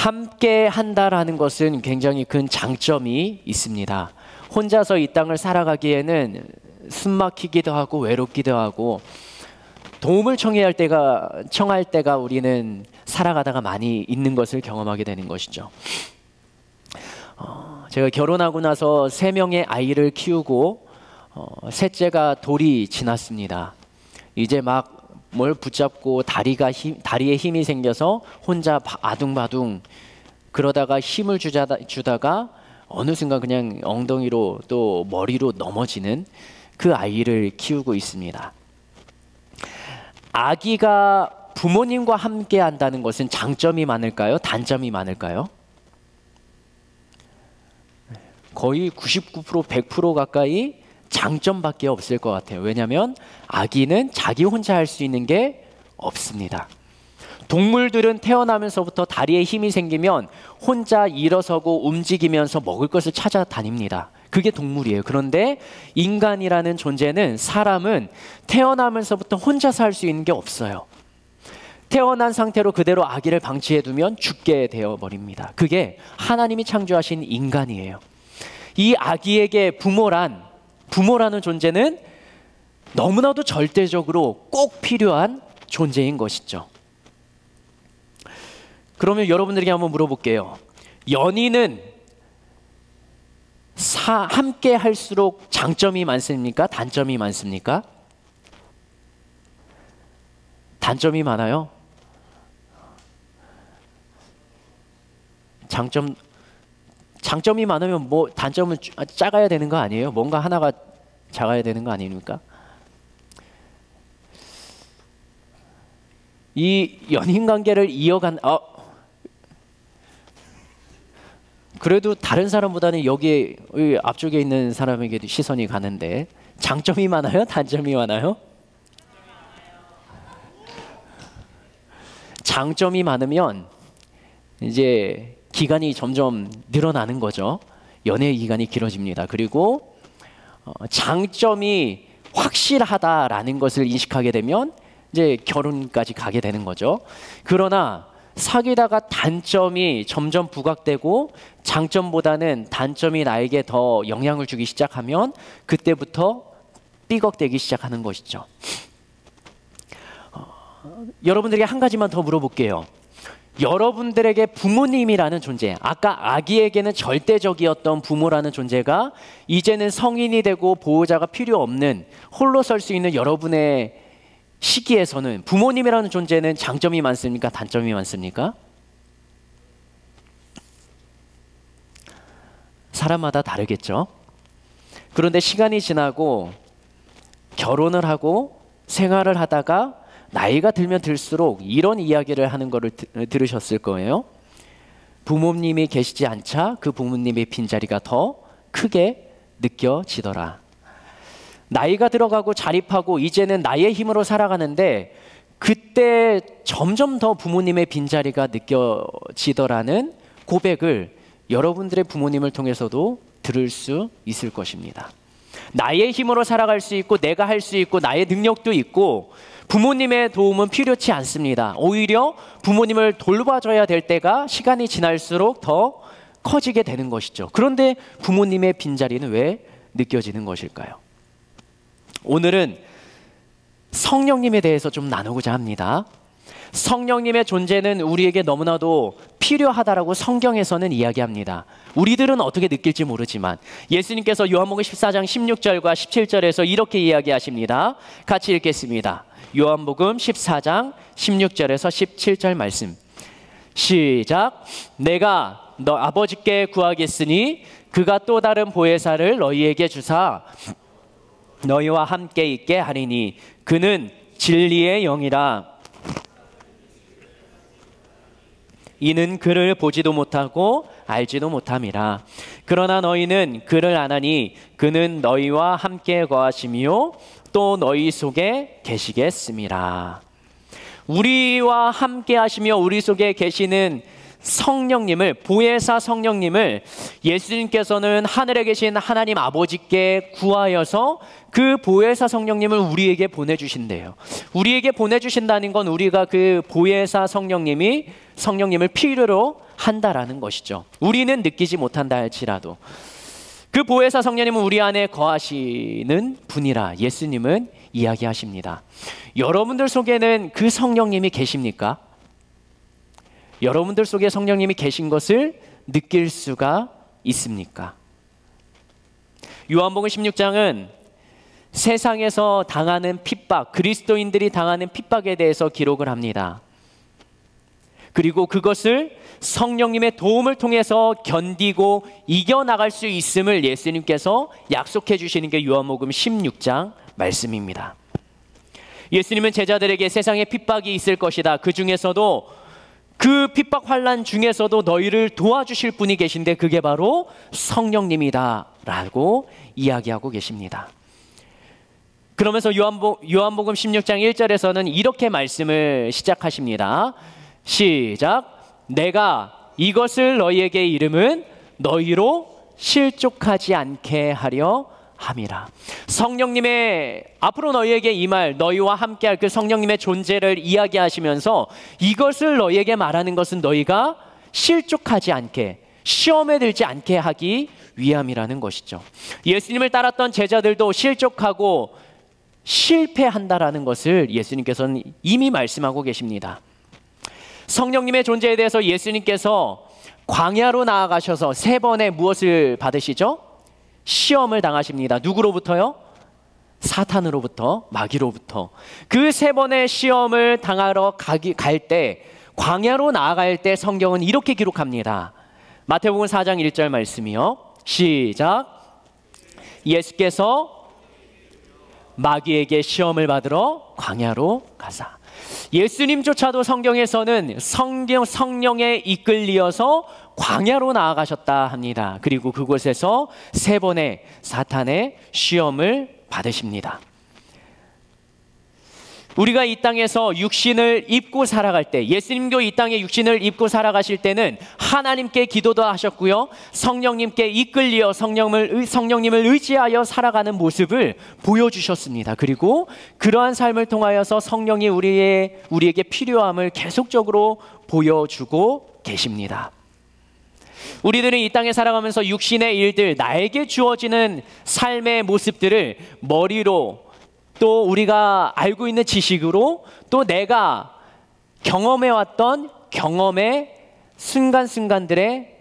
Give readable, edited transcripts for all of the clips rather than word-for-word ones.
함께 한다라는 것은 굉장히 큰 장점이 있습니다. 혼자서 이 땅을 살아가기에는 숨막히기도 하고 외롭기도 하고 도움을 청할 때가 우리는 살아가다가 많이 있는 것을 경험하게 되는 것이죠. 제가 결혼하고 나서 3명의 아이를 키우고 셋째가 돌이 지났습니다. 이제 막 뭘 붙잡고 다리에 힘이 생겨서 혼자 아둥바둥 그러다가 힘을 주다가 어느 순간 그냥 엉덩이로 또 머리로 넘어지는 그 아이를 키우고 있습니다. 아기가 부모님과 함께 한다는 것은 장점이 많을까요? 단점이 많을까요? 거의 99%, 100% 가까이 장점밖에 없을 것 같아요. 왜냐하면 아기는 자기 혼자 할 수 있는 게 없습니다. 동물들은 태어나면서부터 다리에 힘이 생기면 혼자 일어서고 움직이면서 먹을 것을 찾아다닙니다. 그게 동물이에요. 그런데 인간이라는 존재는, 사람은 태어나면서부터 혼자서 할 수 있는 게 없어요. 태어난 상태로 그대로 아기를 방치해두면 죽게 되어버립니다. 그게 하나님이 창조하신 인간이에요. 이 아기에게 부모라는 존재는 너무나도 절대적으로 꼭 필요한 존재인 것이죠. 그러면 여러분들에게 한번 물어볼게요. 연인은 함께 할수록 장점이 많습니까? 단점이 많습니까? 단점이 많아요? 장점이 많으면 뭐 단점은 작아야 되는 거 아니에요? 뭔가 하나가 작아야 되는 거 아닙니까? 이 연인 관계를 그래도 다른 사람보다는 여기 앞쪽에 있는 사람에게도 시선이 가는데, 장점이 많아요? 단점이 많아요? 장점이 많으면 이제 기간이 점점 늘어나는 거죠. 연애 기간이 길어집니다. 그리고 장점이 확실하다라는 것을 인식하게 되면 이제 결혼까지 가게 되는 거죠. 그러나 사귀다가 단점이 점점 부각되고 장점보다는 단점이 나에게 더 영향을 주기 시작하면 그때부터 삐걱대기 시작하는 것이죠. 여러분들에게 한 가지만 더 물어볼게요. 여러분들에게 부모님이라는 존재, 아까 아기에게는 절대적이었던 부모라는 존재가 이제는 성인이 되고 보호자가 필요 없는 홀로 설 수 있는 여러분의 시기에서는 부모님이라는 존재는 장점이 많습니까? 단점이 많습니까? 사람마다 다르겠죠. 그런데 시간이 지나고 결혼을 하고 생활을 하다가 나이가 들면 들수록 이런 이야기를 하는 거를 들으셨을 거예요. 부모님이 계시지 않자 그 부모님의 빈자리가 더 크게 느껴지더라. 나이가 들어가고 자립하고 이제는 나의 힘으로 살아가는데 그때 점점 더 부모님의 빈자리가 느껴지더라는 고백을 여러분들의 부모님을 통해서도 들을 수 있을 것입니다. 나의 힘으로 살아갈 수 있고 내가 할 수 있고 나의 능력도 있고 부모님의 도움은 필요치 않습니다. 오히려 부모님을 돌봐줘야 될 때가 시간이 지날수록 더 커지게 되는 것이죠. 그런데 부모님의 빈자리는 왜 느껴지는 것일까요? 오늘은 성령님에 대해서 좀 나누고자 합니다. 성령님의 존재는 우리에게 너무나도 필요하다라고 성경에서는 이야기합니다. 우리들은 어떻게 느낄지 모르지만 예수님께서 요한복음 14장 16절과 17절에서 이렇게 이야기하십니다. 같이 읽겠습니다. 요한복음 14장 16절에서 17절 말씀. 시작. 내가 너 아버지께 구하겠으니 그가 또 다른 보혜사를 너희에게 주사 너희와 함께 있게 하리니 그는 진리의 영이라. 이는 그를 보지도 못하고 알지도 못함이라. 그러나 너희는 그를 아나니 그는 너희와 함께 거하시며 또 너희 속에 계시겠음이라. 우리와 함께 하시며 우리 속에 계시는 성령님을, 보혜사 성령님을 예수님께서는 하늘에 계신 하나님 아버지께 구하여서 그 보혜사 성령님을 우리에게 보내주신대요. 우리에게 보내주신다는 건 우리가 그 보혜사 성령님을 필요로 한다라는 것이죠. 우리는 느끼지 못한다 할지라도 그 보혜사 성령님은 우리 안에 거하시는 분이라 예수님은 이야기하십니다. 여러분들 속에는 그 성령님이 계십니까? 여러분들 속에 성령님이 계신 것을 느낄 수가 있습니까? 요한복음 16장은 세상에서 당하는 핍박, 그리스도인들이 당하는 핍박에 대해서 기록을 합니다. 그리고 그것을 성령님의 도움을 통해서 견디고 이겨나갈 수 있음을 예수님께서 약속해 주시는 게 요한복음 16장 말씀입니다. 예수님은 제자들에게 세상에 핍박이 있을 것이다. 그 중에서도 그 핍박 환난 중에서도 너희를 도와주실 분이 계신데 그게 바로 성령님이다 라고 이야기하고 계십니다. 그러면서 요한복음 16장 1절에서는 이렇게 말씀을 시작하십니다. 시작. 내가 이것을 너희에게 이름은 너희로 실족하지 않게 하려 함이라. 성령님의 앞으로 너희에게 임할 너희와 함께할 그 성령님의 존재를 이야기하시면서 이것을 너희에게 말하는 것은 너희가 실족하지 않게, 시험에 들지 않게 하기 위함이라는 것이죠. 예수님을 따랐던 제자들도 실족하고 실패한다라는 것을 예수님께서는 이미 말씀하고 계십니다. 성령님의 존재에 대해서 예수님께서 광야로 나아가셔서 3번의 무엇을 받으시죠? 시험을 당하십니다. 누구로부터요? 사탄으로부터, 마귀로부터. 그 3번의 시험을 당하러 갈 때, 광야로 나아갈 때 성경은 이렇게 기록합니다. 마태복음 4장 1절 말씀이요. 시작. 예수께서 마귀에게 시험을 받으러 광야로 가사. 예수님조차도 성경에서는 성령에 이끌리어서 광야로 나아가셨다 합니다. 그리고 그곳에서 3번의 사탄의 시험을 받으십니다. 우리가 이 땅에서 육신을 입고 살아갈 때, 예수님도 이 땅에 육신을 입고 살아가실 때는 하나님께 기도도 하셨고요, 성령님께 이끌려 성령님을 의지하여 살아가는 모습을 보여주셨습니다. 그리고 그러한 삶을 통하여서 성령이 우리에게 필요함을 계속적으로 보여주고 계십니다. 우리들은 이 땅에 살아가면서 육신의 일들, 나에게 주어지는 삶의 모습들을 머리로, 또 우리가 알고 있는 지식으로, 또 내가 경험해왔던 경험의 순간순간들의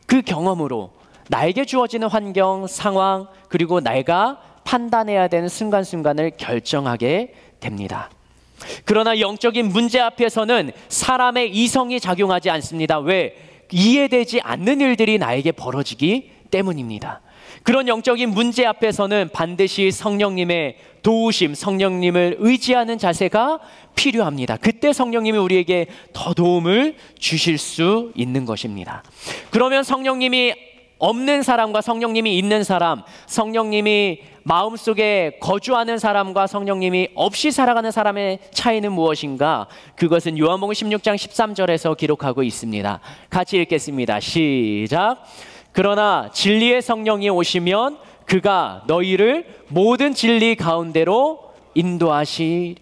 그 경험으로 나에게 주어지는 환경, 상황, 그리고 내가 판단해야 되는 순간순간을 결정하게 됩니다. 그러나 영적인 문제 앞에서는 사람의 이성이 작용하지 않습니다. 왜? 이해되지 않는 일들이 나에게 벌어지기 때문입니다. 그런 영적인 문제 앞에서는 반드시 성령님의 도우심, 성령님을 의지하는 자세가 필요합니다. 그때 성령님이 우리에게 더 도움을 주실 수 있는 것입니다. 그러면 성령님이 없는 사람과 성령님이 있는 사람, 성령님이 마음속에 거주하는 사람과 성령님이 없이 살아가는 사람의 차이는 무엇인가? 그것은 요한복음 16장 13절에서 기록하고 있습니다. 같이 읽겠습니다. 시작. 그러나 진리의 성령이 오시면 그가 너희를 모든 진리 가운데로 인도하시리.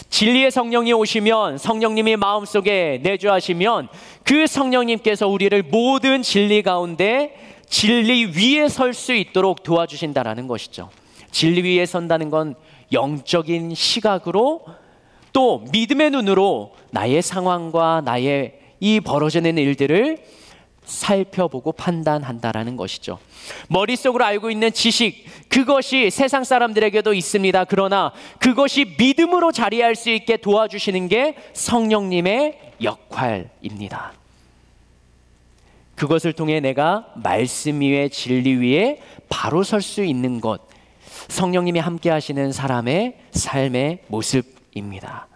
진리의 성령이 오시면, 성령님이 마음속에 내주하시면 그 성령님께서 우리를 모든 진리 가운데 진리 위에 설 수 있도록 도와주신다라는 것이죠. 진리 위에 선다는 건 영적인 시각으로, 또 믿음의 눈으로 나의 상황과 나의 이 벌어지는 일들을 살펴보고 판단한다라는 것이죠. 머릿속으로 알고 있는 지식, 그것이 세상 사람들에게도 있습니다. 그러나 그것이 믿음으로 자리할 수 있게 도와주시는 게 성령님의 역할입니다. 그것을 통해 내가 말씀 위에, 진리 위에 바로 설 수 있는 것, 성령님이 함께 하시는 사람의 삶의 모습입니다.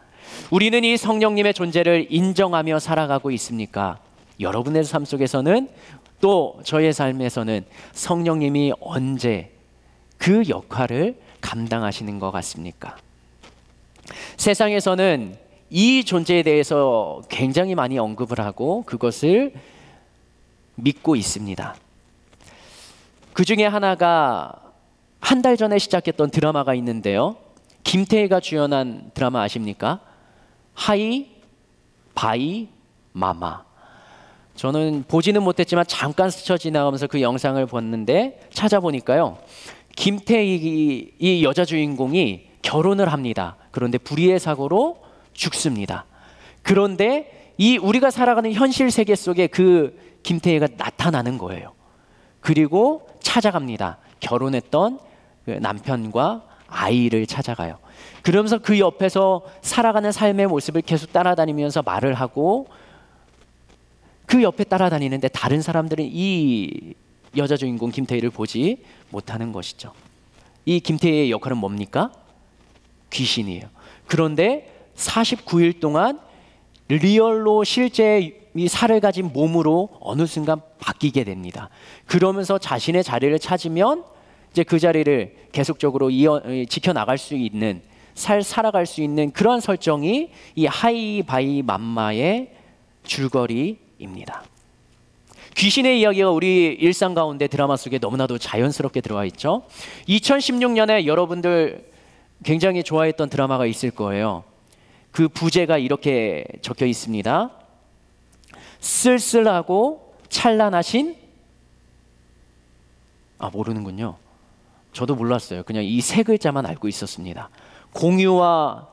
우리는 이 성령님의 존재를 인정하며 살아가고 있습니까? 여러분의 삶 속에서는, 또 저의 삶에서는 성령님이 언제 그 역할을 감당하시는 것 같습니까? 세상에서는 이 존재에 대해서 굉장히 많이 언급을 하고 그것을 믿고 있습니다. 그 중에 하나가 한 달 전에 시작했던 드라마가 있는데요. 김태희가 주연한 드라마 아십니까? 하이 바이 마마. 저는 보지는 못했지만 잠깐 스쳐 지나가면서 그 영상을 봤는데 찾아보니까요. 김태희 이 여자 주인공이 결혼을 합니다. 그런데 불의의 사고로 죽습니다. 그런데 이 우리가 살아가는 현실 세계 속에 그 김태희가 나타나는 거예요. 그리고 찾아갑니다. 결혼했던 그 남편과 아이를 찾아가요. 그러면서 그 옆에서 살아가는 삶의 모습을 계속 따라다니면서 말을 하고 그 옆에 따라다니는데 다른 사람들은 이 여자 주인공 김태희를 보지 못하는 것이죠. 이 김태희의 역할은 뭡니까? 귀신이에요. 그런데 49일 동안 리얼로 실제 이 살을 가진 몸으로 어느 순간 바뀌게 됩니다. 그러면서 자신의 자리를 찾으면 이제 그 자리를 계속적으로 지켜나갈 수 있는, 살아갈 수 있는 그런 설정이 이 하이바이 맘마의 줄거리입니다. 귀신의 이야기가 우리 일상 가운데 드라마 속에 너무나도 자연스럽게 들어와 있죠. 2016년에 여러분들 굉장히 좋아했던 드라마가 있을 거예요. 그 부제가 이렇게 적혀 있습니다. 쓸쓸하고 찬란하신, 모르는군요. 저도 몰랐어요. 그냥 이 세 글자만 알고 있었습니다. 공유와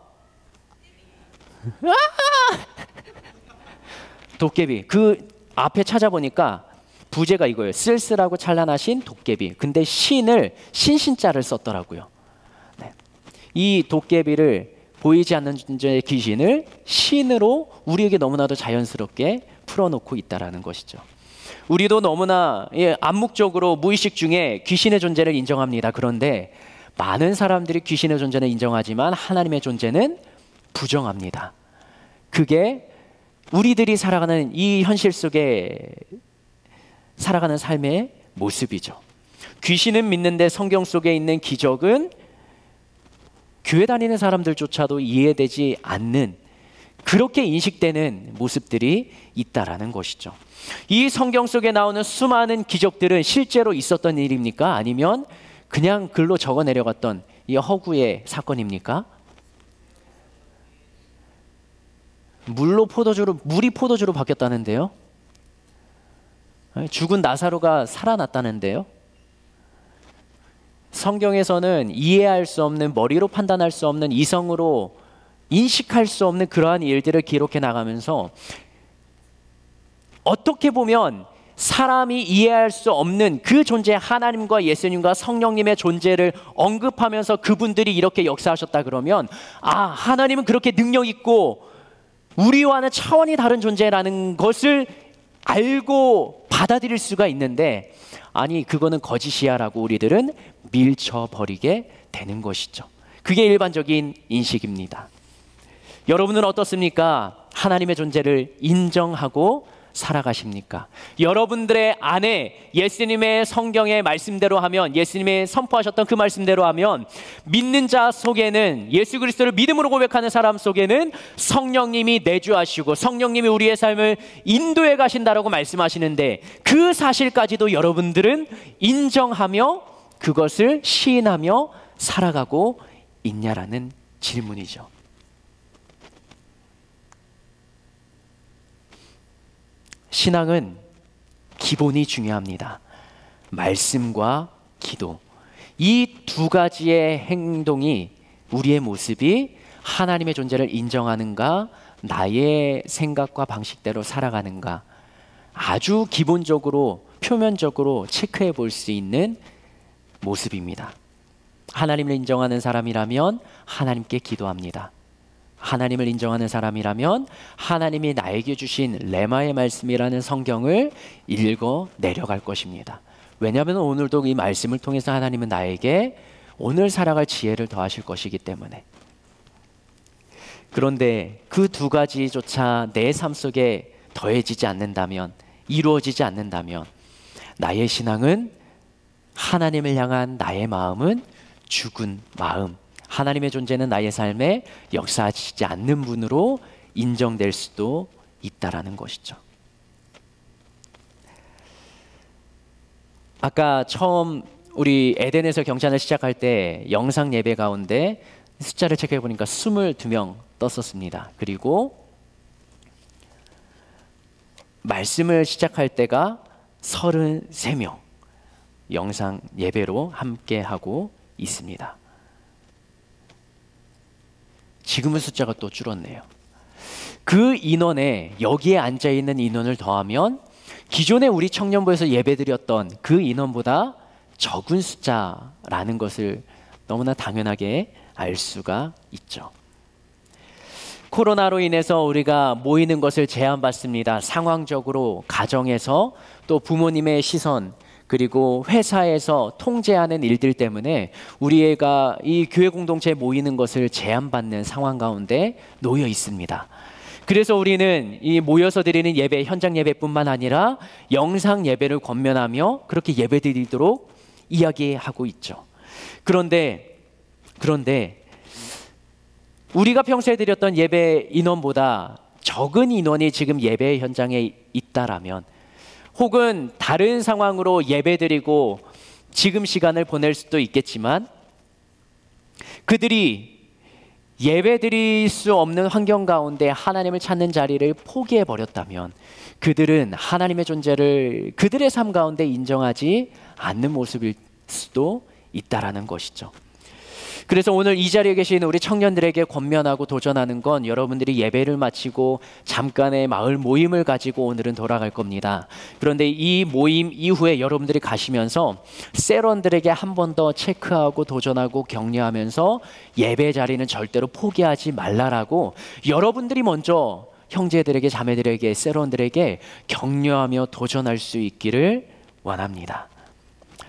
도깨비. 그 앞에 찾아보니까 부제가 이거예요. 쓸쓸하고 찬란하신 도깨비. 근데 신을 신신자를 썼더라고요. 네. 이 도깨비를, 보이지 않는 존재의 귀신을 신으로 우리에게 너무나도 자연스럽게 풀어놓고 있다라는 것이죠. 우리도 너무나 암묵적으로 무의식 중에 귀신의 존재를 인정합니다. 그런데 많은 사람들이 귀신의 존재는 인정하지만 하나님의 존재는 부정합니다. 그게 우리들이 살아가는 이 현실 속에 살아가는 삶의 모습이죠. 귀신은 믿는데 성경 속에 있는 기적은 교회 다니는 사람들조차도 이해되지 않는, 그렇게 인식되는 모습들이 있다라는 것이죠. 이 성경 속에 나오는 수많은 기적들은 실제로 있었던 일입니까? 아니면 그냥 글로 적어 내려갔던 이 허구의 사건입니까? 물이 포도주로 바뀌었다는데요. 죽은 나사로가 살아났다는데요. 성경에서는 이해할 수 없는, 머리로 판단할 수 없는, 이성으로 인식할 수 없는 그러한 일들을 기록해 나가면서 어떻게 보면 사람이 이해할 수 없는 그 존재, 하나님과 예수님과 성령님의 존재를 언급하면서 그분들이 이렇게 역사하셨다 그러면, 하나님은 그렇게 능력 있고 우리와는 차원이 다른 존재라는 것을 알고 받아들일 수가 있는데, 아니 그거는 거짓이야 라고 우리들은 밀쳐버리게 되는 것이죠. 그게 일반적인 인식입니다. 여러분은 어떻습니까? 하나님의 존재를 인정하고 살아가십니까? 여러분들의 안에 예수님의 성경의 말씀대로 하면, 예수님의 선포하셨던 그 말씀대로 하면, 믿는 자 속에는, 예수 그리스도를 믿음으로 고백하는 사람 속에는 성령님이 내주하시고 성령님이 우리의 삶을 인도해 가신다라고 말씀하시는데, 그 사실까지도 여러분들은 인정하며 그것을 시인하며 살아가고 있냐라는 질문이죠. 신앙은 기본이 중요합니다. 말씀과 기도. 이 두 가지의 행동이, 우리의 모습이 하나님의 존재를 인정하는가, 나의 생각과 방식대로 살아가는가, 아주 기본적으로, 표면적으로 체크해 볼 수 있는 모습입니다. 하나님을 인정하는 사람이라면 하나님께 기도합니다. 하나님을 인정하는 사람이라면 하나님이 나에게 주신 레마의 말씀이라는 성경을 읽어 내려갈 것입니다. 왜냐하면 오늘도 이 말씀을 통해서 하나님은 나에게 오늘 살아갈 지혜를 더하실 것이기 때문에. 그런데 그 두 가지조차 내 삶 속에 더해지지 않는다면, 이루어지지 않는다면, 나의 신앙은, 하나님을 향한 나의 마음은 죽은 마음, 하나님의 존재는 나의 삶에 역사하시지 않는 분으로 인정될 수도 있다라는 것이죠. 아까 처음 우리 에덴에서 경찬을 시작할 때 영상 예배 가운데 숫자를 체크해 보니까 22명 떴었습니다. 그리고 말씀을 시작할 때가 33명 영상 예배로 함께 하고 있습니다. 지금은 숫자가 또 줄었네요. 그 인원에 여기에 앉아있는 인원을 더하면 기존에 우리 청년부에서 예배드렸던 그 인원보다 적은 숫자라는 것을 너무나 당연하게 알 수가 있죠. 코로나로 인해서 우리가 모이는 것을 제한받습니다. 상황적으로 가정에서 또 부모님의 시선 그리고 회사에서 통제하는 일들 때문에 우리가 이 교회 공동체에 모이는 것을 제한받는 상황 가운데 놓여 있습니다. 그래서 우리는 이 모여서 드리는 예배, 현장 예배뿐만 아니라 영상 예배를 권면하며 그렇게 예배드리도록 이야기하고 있죠. 그런데 우리가 평소에 드렸던 예배 인원보다 적은 인원이 지금 예배 현장에 있다라면, 혹은 다른 상황으로 예배드리고 지금 시간을 보낼 수도 있겠지만 그들이 예배드릴 수 없는 환경 가운데 하나님을 찾는 자리를 포기해 버렸다면 그들은 하나님의 존재를 그들의 삶 가운데 인정하지 않는 모습일 수도 있다라는 것이죠. 그래서 오늘 이 자리에 계신 우리 청년들에게 권면하고 도전하는 건, 여러분들이 예배를 마치고 잠깐의 마을 모임을 가지고 오늘은 돌아갈 겁니다. 그런데 이 모임 이후에 여러분들이 가시면서 세런들에게 한 번 더 체크하고 도전하고 격려하면서 예배 자리는 절대로 포기하지 말라라고 여러분들이 먼저 형제들에게, 자매들에게, 세런들에게 격려하며 도전할 수 있기를 원합니다.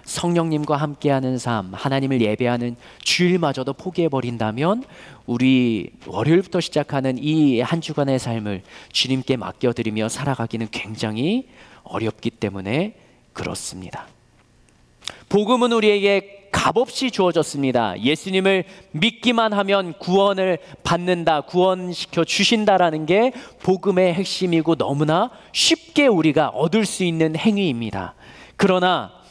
성령님과 함께하는 삶, 하나님을 예배하는 주일마저도 포기해버린다면 우리 월요일부터 시작하는 이 한 주간의 삶을 주님께 맡겨드리며 살아가기는 굉장히 어렵기 때문에 그렇습니다. 복음은 우리에게 값없이 주어졌습니다. 예수님을 믿기만 하면 구원을 받는다, 구원시켜 주신다라는 게 복음의 핵심이고 너무나 쉽게 우리가 얻을 수 있는 행위입니다. 그러나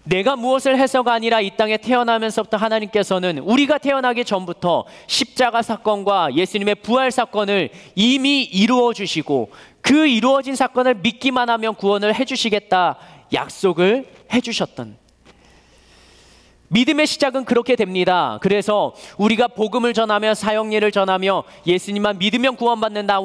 내가 무엇을 해서가 아니라 이 땅에 태어나면서부터 하나님께서는 우리가 태어나기 전부터 십자가 사건과 예수님의 부활 사건을 이미 이루어 주시고 그 이루어진 사건을 믿기만 하면 구원을 해주시겠다 약속을 해주셨던, 믿음의 시작은 그렇게 됩니다. 그래서 우리가 복음을 전하며 사형리를 전하며 예수님만 믿으면 구원받는다,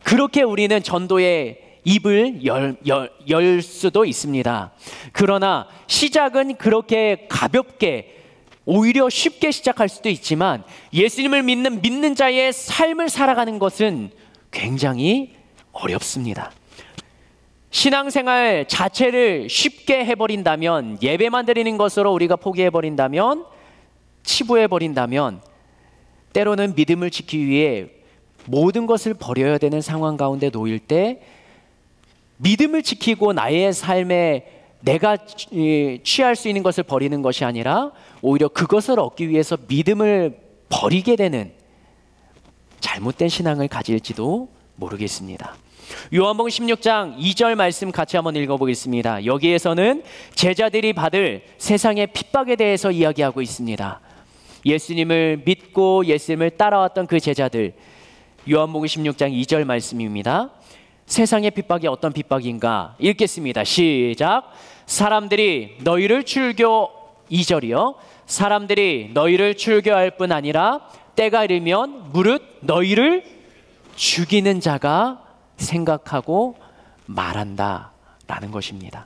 그렇게 우리는 전도의 입을 열 수도 있습니다. 그러나 시작은 그렇게 가볍게, 오히려 쉽게 시작할 수도 있지만 예수님을 믿는 자의 삶을 살아가는 것은 굉장히 어렵습니다. 신앙생활 자체를 쉽게 해버린다면, 예배만 드리는 것으로 우리가 포기해버린다면, 치부해버린다면 때로는 믿음을 지키기 위해 모든 것을 버려야 되는 상황 가운데 놓일 때 믿음을 지키고 나의 삶에 내가 취할 수 있는 것을 버리는 것이 아니라 오히려 그것을 얻기 위해서 믿음을 버리게 되는 잘못된 신앙을 가질지도 모르겠습니다. 요한복음 16장 2절 말씀 같이 한번 읽어보겠습니다. 여기에서는 제자들이 받을 세상의 핍박에 대해서 이야기하고 있습니다. 예수님을 믿고 예수님을 따라왔던 그 제자들, 요한복음 16장 2절 말씀입니다. 세상의 핍박이 어떤 핍박인가 읽겠습니다. 시작. 사람들이 너희를 2절이요. 사람들이 너희를 출교할 뿐 아니라 때가 이르면 무릇 너희를 죽이는 자가 생각하고 말한다 라는 것입니다.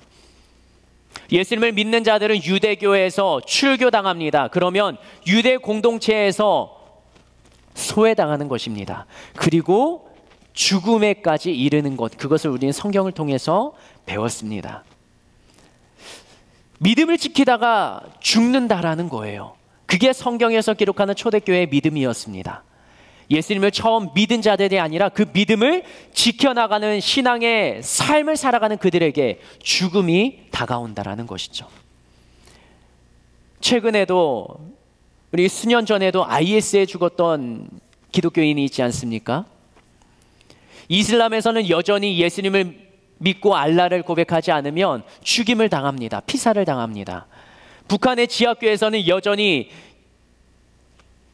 예수님을 믿는 자들은 유대교에서 출교당합니다. 그러면 유대 공동체에서 소외당하는 것입니다. 그리고 죽음에까지 이르는 것, 그것을 우리는 성경을 통해서 배웠습니다. 믿음을 지키다가 죽는다라는 거예요. 그게 성경에서 기록하는 초대교회의 믿음이었습니다. 예수님을 처음 믿은 자들이 아니라 그 믿음을 지켜나가는 신앙의 삶을 살아가는 그들에게 죽음이 다가온다라는 것이죠. 최근에도, 우리 수년 전에도 IS에 죽었던 기독교인이 있지 않습니까? 이슬람에서는 여전히 예수님을 믿고 알라를 고백하지 않으면 죽임을 당합니다. 피살을 당합니다. 북한의 지하교에서는 여전히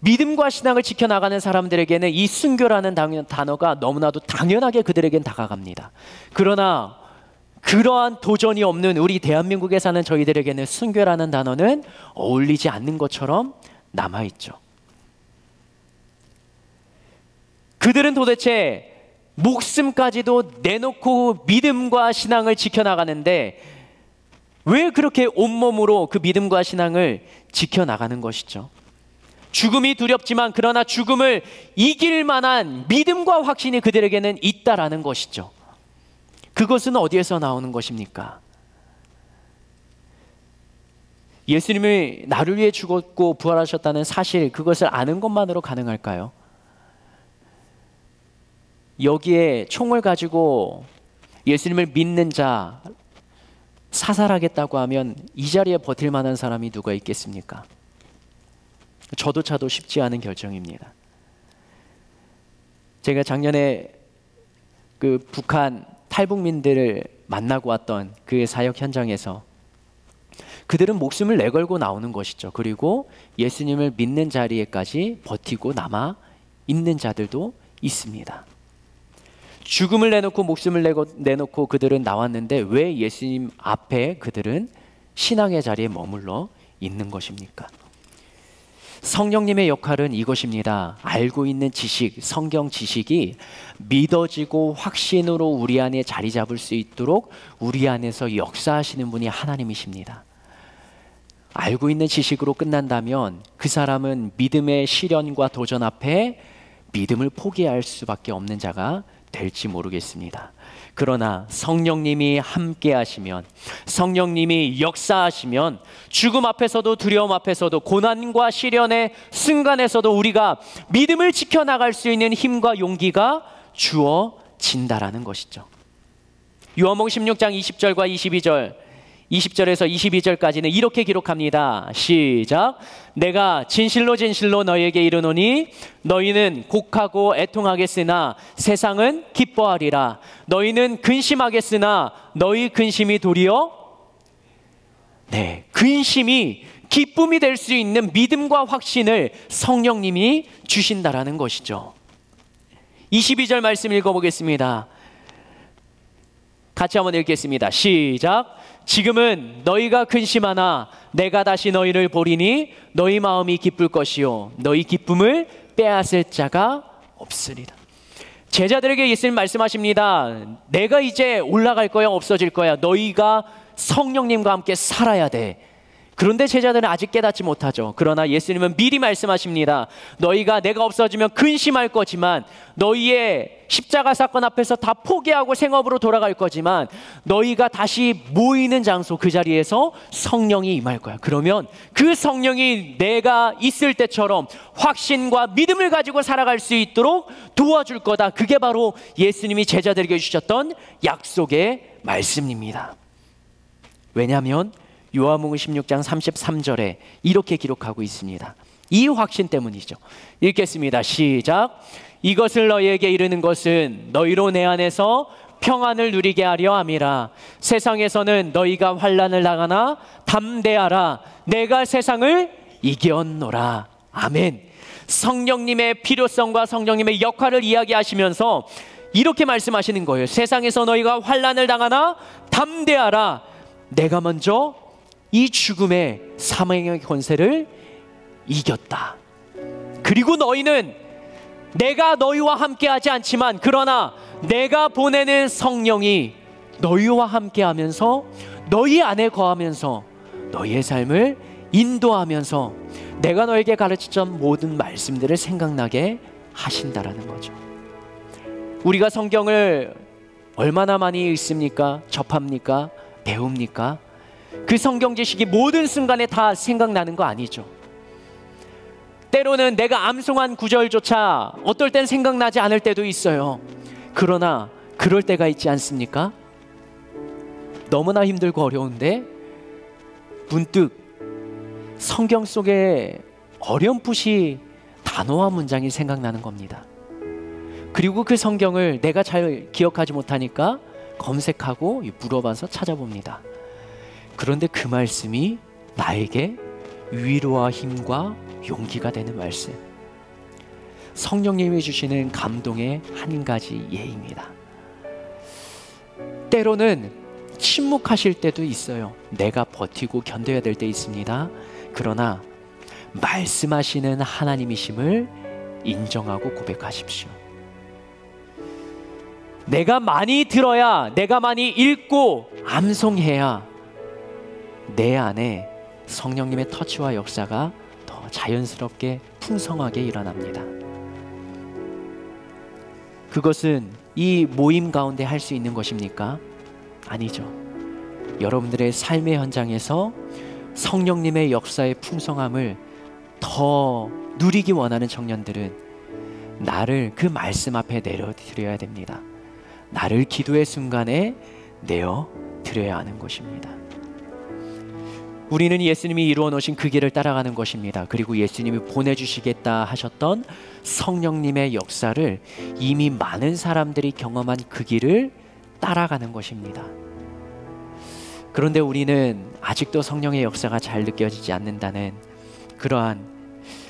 믿음과 신앙을 지켜나가는 사람들에게는 이 순교라는 단어가 너무나도 당연하게 그들에겐 다가갑니다. 그러나 그러한 도전이 없는 우리 대한민국에 사는 저희들에게는 순교라는 단어는 어울리지 않는 것처럼 남아있죠. 그들은 도대체 목숨까지도 내놓고 믿음과 신앙을 지켜나가는데 왜 그렇게 온몸으로 그 믿음과 신앙을 지켜나가는 것이죠? 죽음이 두렵지만 그러나 죽음을 이길 만한 믿음과 확신이 그들에게는 있다라는 것이죠. 그것은 어디에서 나오는 것입니까? 예수님이 나를 위해 죽었고 부활하셨다는 사실, 그것을 아는 것만으로 가능할까요? 여기에 총을 가지고 예수님을 믿는 자 사살하겠다고 하면 이 자리에 버틸 만한 사람이 누가 있겠습니까? 저조차도 쉽지 않은 결정입니다. 제가 작년에 그 북한 탈북민들을 만나고 왔던 그 사역 현장에서 그들은 목숨을 내걸고 나오는 것이죠. 그리고 예수님을 믿는 자리에까지 버티고 남아 있는 자들도 있습니다. 죽음을 내놓고 목숨을 내놓고 그들은 나왔는데 왜 예수님 앞에 그들은 신앙의 자리에 머물러 있는 것입니까? 성령님의 역할은 이것입니다. 알고 있는 지식, 성경 지식이 믿어지고 확신으로 우리 안에 자리 잡을 수 있도록 우리 안에서 역사하시는 분이 하나님이십니다. 알고 있는 지식으로 끝난다면 그 사람은 믿음의 시련과 도전 앞에 믿음을 포기할 수밖에 없는 자가 될지 모르겠습니다. 그러나 성령님이 함께 하시면, 성령님이 역사하시면 죽음 앞에서도 두려움 앞에서도 고난과 시련의 순간에서도 우리가 믿음을 지켜나갈 수 있는 힘과 용기가 주어진다라는 것이죠. 요한복음 16장 20절과 22절, 20절에서 22절까지는 이렇게 기록합니다. 시작. 내가 진실로 진실로 너희에게 이르노니 너희는 곡하고 애통하겠으나 세상은 기뻐하리라. 너희는 근심하겠으나 너희 근심이 도리어 근심이 기쁨이 될 수 있는 믿음과 확신을 성령님이 주신다라는 것이죠. 22절 말씀 읽어보겠습니다. 같이 한번 읽겠습니다. 시작. 지금은 너희가 근심하나 내가 다시 너희를 보리니 너희 마음이 기쁠 것이요 너희 기쁨을 빼앗을 자가 없으리라. 제자들에게 예수님 말씀하십니다. 내가 이제 올라갈 거야, 없어질 거야. 너희가 성령님과 함께 살아야 돼. 그런데 제자들은 아직 깨닫지 못하죠. 그러나 예수님은 미리 말씀하십니다. 너희가 내가 없어지면 근심할 거지만, 너희의 십자가 사건 앞에서 다 포기하고 생업으로 돌아갈 거지만, 너희가 다시 모이는 장소 그 자리에서 성령이 임할 거야. 그러면 그 성령이 내가 있을 때처럼 확신과 믿음을 가지고 살아갈 수 있도록 도와줄 거다. 그게 바로 예수님이 제자들에게 주셨던 약속의 말씀입니다. 왜냐하면 요한복음 16장 33절에 이렇게 기록하고 있습니다. 이 확신 때문이죠. 읽겠습니다. 시작. 이것을 너희에게 이르는 것은 너희로 내 안에서 평안을 누리게 하려 함이라. 세상에서는 너희가 환난을 당하나 담대하라. 내가 세상을 이겼노라. 아멘. 성령님의 필요성과 성령님의 역할을 이야기하시면서 이렇게 말씀하시는 거예요. 세상에서 너희가 환난을 당하나 담대하라. 내가 먼저 이 죽음의 사망의 권세를 이겼다. 그리고 너희는 내가 너희와 함께 하지 않지만, 그러나 내가 보내는 성령이 너희와 함께 하면서 너희 안에 거하면서 너희의 삶을 인도하면서 내가 너에게 가르치던 모든 말씀들을 생각나게 하신다라는 거죠. 우리가 성경을 얼마나 많이 읽습니까? 접합니까? 배웁니까? 그 성경 지식이 모든 순간에 다 생각나는 거 아니죠. 때로는 내가 암송한 구절조차 어떨 땐 생각나지 않을 때도 있어요. 그러나 그럴 때가 있지 않습니까? 너무나 힘들고 어려운데 문득 성경 속에 어렴풋이 단어와 문장이 생각나는 겁니다. 그리고 그 성경을 내가 잘 기억하지 못하니까 검색하고 물어봐서 찾아봅니다. 그런데 그 말씀이 나에게 위로와 힘과 용기가 되는 말씀. 성령님이 주시는 감동의 한 가지 예입니다. 때로는 침묵하실 때도 있어요. 내가 버티고 견뎌야 될 때 있습니다. 그러나 말씀하시는 하나님이심을 인정하고 고백하십시오. 내가 많이 들어야, 내가 많이 읽고 암송해야 내 안에 성령님의 터치와 역사가 더 자연스럽게 풍성하게 일어납니다. 그것은 이 모임 가운데 할 수 있는 것입니까? 아니죠. 여러분들의 삶의 현장에서 성령님의 역사의 풍성함을 더 누리기 원하는 청년들은 나를 그 말씀 앞에 내려드려야 됩니다. 나를 기도의 순간에 내어드려야 하는 것입니다. 우리는 예수님이 이루어 놓으신 그 길을 따라가는 것입니다. 그리고 예수님이 보내주시겠다 하셨던 성령님의 역사를 이미 많은 사람들이 경험한 그 길을 따라가는 것입니다. 그런데 우리는 아직도 성령의 역사가 잘 느껴지지 않는다는 그러한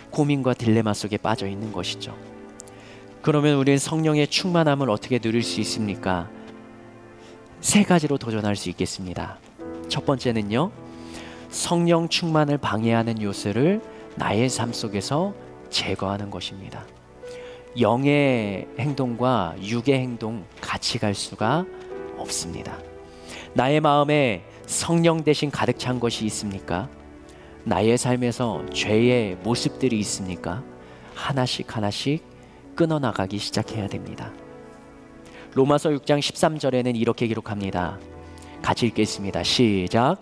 고민과 딜레마 속에 빠져 있는 것이죠. 그러면 우리는 성령의 충만함을 어떻게 누릴 수 있습니까? 세 가지로 도전할 수 있겠습니다. 첫 번째는요, 성령 충만을 방해하는 요소를 나의 삶 속에서 제거하는 것입니다. 영의 행동과 육의 행동 같이 갈 수가 없습니다. 나의 마음에 성령 대신 가득 찬 것이 있습니까? 나의 삶에서 죄의 모습들이 있습니까? 하나씩 하나씩 끊어나가기 시작해야 됩니다. 로마서 6장 13절에는 이렇게 기록합니다. 같이 읽겠습니다. 시작.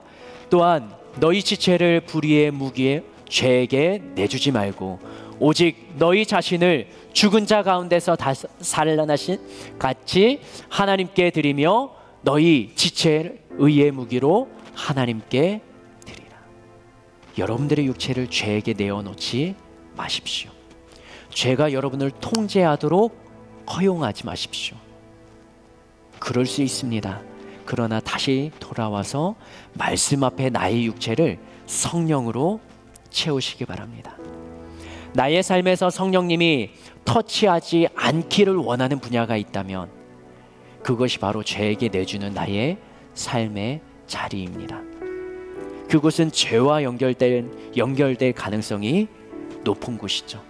또한 너희 지체를 불의의 무기에 죄에게 내주지 말고 오직 너희 자신을 죽은 자 가운데서 살아나신 같이 하나님께 드리며 너희 지체를 의의 무기로 하나님께 드리라. 여러분들의 육체를 죄에게 내어놓지 마십시오. 죄가 여러분을 통제하도록 허용하지 마십시오. 그럴 수 있습니다. 그러나 다시 돌아와서 말씀 앞에 나의 육체를 성령으로 채우시기 바랍니다. 나의 삶에서 성령님이 터치하지 않기를 원하는 분야가 있다면 그것이 바로 죄에게 내주는 나의 삶의 자리입니다. 그곳은 죄와 연결될 가능성이 높은 곳이죠.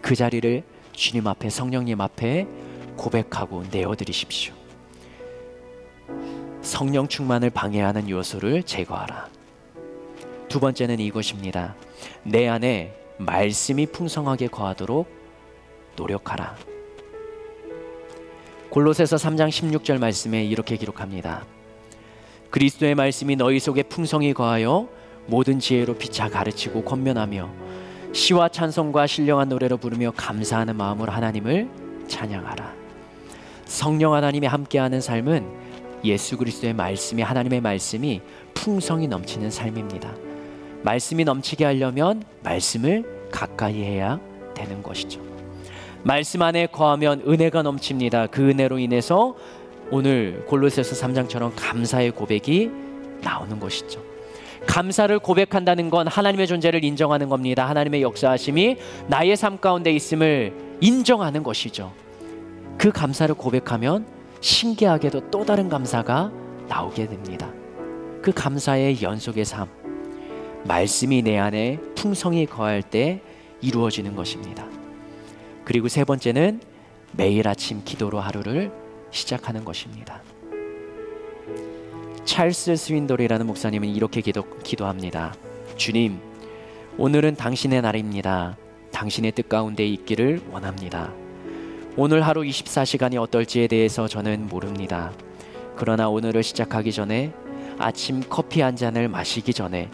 그 자리를 주님 앞에, 성령님 앞에 고백하고 내어드리십시오. 성령 충만을 방해하는 요소를 제거하라. 두 번째는 이것입니다. 내 안에 말씀이 풍성하게 거하도록 노력하라. 골로새서 3장 16절 말씀에 이렇게 기록합니다. 그리스도의 말씀이 너희 속에 풍성히 거하여 모든 지혜로 피차 가르치고 권면하며 시와 찬송과 신령한 노래로 부르며 감사하는 마음으로 하나님을 찬양하라. 성령 하나님이 함께하는 삶은 예수 그리스도의 말씀이, 하나님의 말씀이 풍성히 넘치는 삶입니다. 말씀이 넘치게 하려면 말씀을 가까이 해야 되는 것이죠. 말씀 안에 거하면 은혜가 넘칩니다. 그 은혜로 인해서 오늘 골로새서 3장처럼 감사의 고백이 나오는 것이죠. 감사를 고백한다는 건 하나님의 존재를 인정하는 겁니다. 하나님의 역사하심이 나의 삶 가운데 있음을 인정하는 것이죠. 그 감사를 고백하면 신기하게도 또 다른 감사가 나오게 됩니다. 그 감사의 연속의 삶, 말씀이 내 안에 풍성히 거할 때 이루어지는 것입니다. 그리고 세 번째는 매일 아침 기도로 하루를 시작하는 것입니다. 찰스 스윈돌이라는 목사님은 이렇게 기도합니다. 주님, 오늘은 당신의 날입니다. 당신의 뜻 가운데 있기를 원합니다. 오늘 하루 24시간이 어떨지에 대해서 저는 모릅니다. 그러나 오늘을 시작하기 전에, 아침 커피 한 잔을 마시기 전에,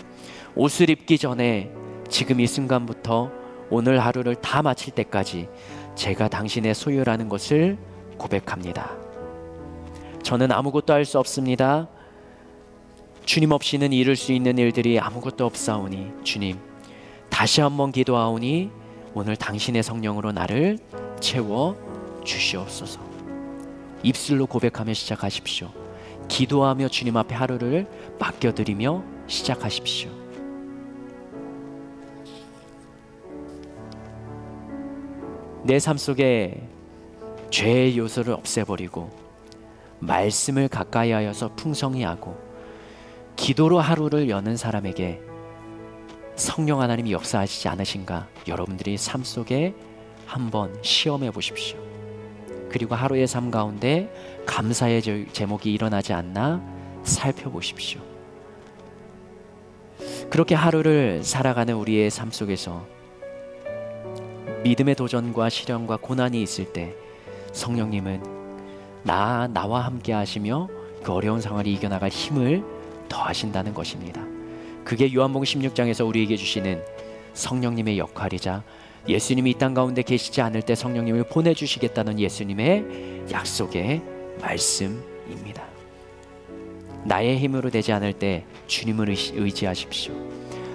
옷을 입기 전에, 지금 이 순간부터 오늘 하루를 다 마칠 때까지 제가 당신의 소유라는 것을 고백합니다. 저는 아무것도 할 수 없습니다. 주님 없이는 이룰 수 있는 일들이 아무것도 없사오니 주님, 다시 한번 기도하오니 오늘 당신의 성령으로 나를 채워 주시옵소서. 입술로 고백하며 시작하십시오. 기도하며 주님 앞에 하루를 맡겨드리며 시작하십시오. 내 삶 속에 죄의 요소를 없애버리고 말씀을 가까이 하여서 풍성히 하고 기도로 하루를 여는 사람에게 성령 하나님이 역사하시지 않으신가? 여러분들이 삶 속에 한번 시험해 보십시오. 그리고 하루의 삶 가운데 감사의 제목이 일어나지 않나 살펴보십시오. 그렇게 하루를 살아가는 우리의 삶 속에서 믿음의 도전과 시련과 고난이 있을 때 성령님은 나와 함께 하시며 그 어려운 상황을 이겨나갈 힘을 더하신다는 것입니다. 그게 요한복음 16장에서 우리에게 주시는 성령님의 역할이자 예수님이 이 땅 가운데 계시지 않을 때 성령님을 보내주시겠다는 예수님의 약속의 말씀입니다. 나의 힘으로 되지 않을 때 주님을 의지하십시오.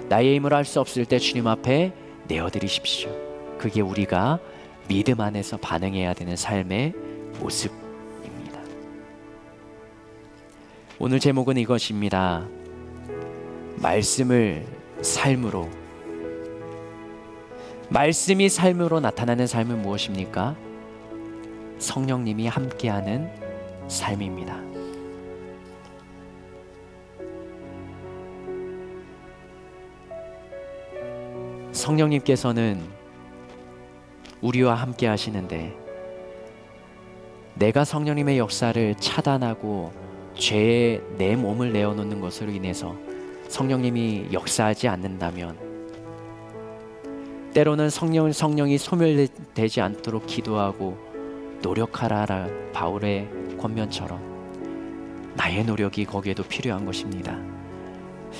나의 힘으로 할 수 없을 때 주님 앞에 내어드리십시오. 그게 우리가 믿음 안에서 반응해야 되는 삶의 모습입니다. 오늘 제목은 이것입니다. 말씀을 삶으로. 말씀이 삶으로 나타나는 삶은 무엇입니까? 성령님이 함께하는 삶입니다. 성령님께서는 우리와 함께 하시는데 내가 성령님의 역사를 차단하고 죄에 내 몸을 내어놓는 것으로 인해서 성령님이 역사하지 않는다면 때로는 성령이 소멸되지 않도록 기도하고 노력하라 바울의 권면처럼 나의 노력이 거기에도 필요한 것입니다.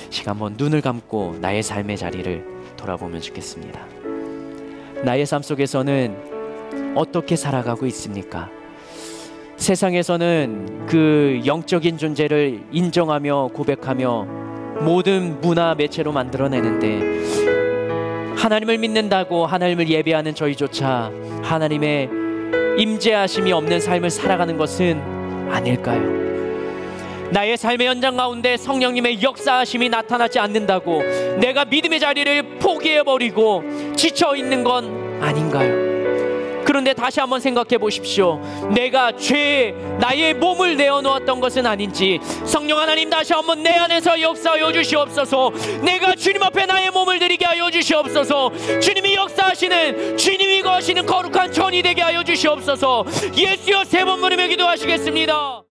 시간 한번 눈을 감고 나의 삶의 자리를 돌아보면 좋겠습니다. 나의 삶 속에서는 어떻게 살아가고 있습니까? 세상에서는 그 영적인 존재를 인정하며 고백하며 모든 문화 매체로 만들어내는데 하나님을 믿는다고 하나님을 예배하는 저희조차 하나님의 임재하심이 없는 삶을 살아가는 것은 아닐까요? 나의 삶의 현장 가운데 성령님의 역사하심이 나타나지 않는다고 내가 믿음의 자리를 포기해버리고 지쳐있는 건 아닌가요? 그런데 다시 한번 생각해 보십시오. 내가 죄에 나의 몸을 내어놓았던 것은 아닌지 성령 하나님 다시 한번 내 안에서 역사하여 주시옵소서. 내가 주님 앞에 나의 몸을 드리게 하여 주시옵소서. 주님이 역사하시는 주님이 거하시는 거룩한 전이 되게 하여 주시옵소서. 예수여 세 번 부르며 기도하시겠습니다.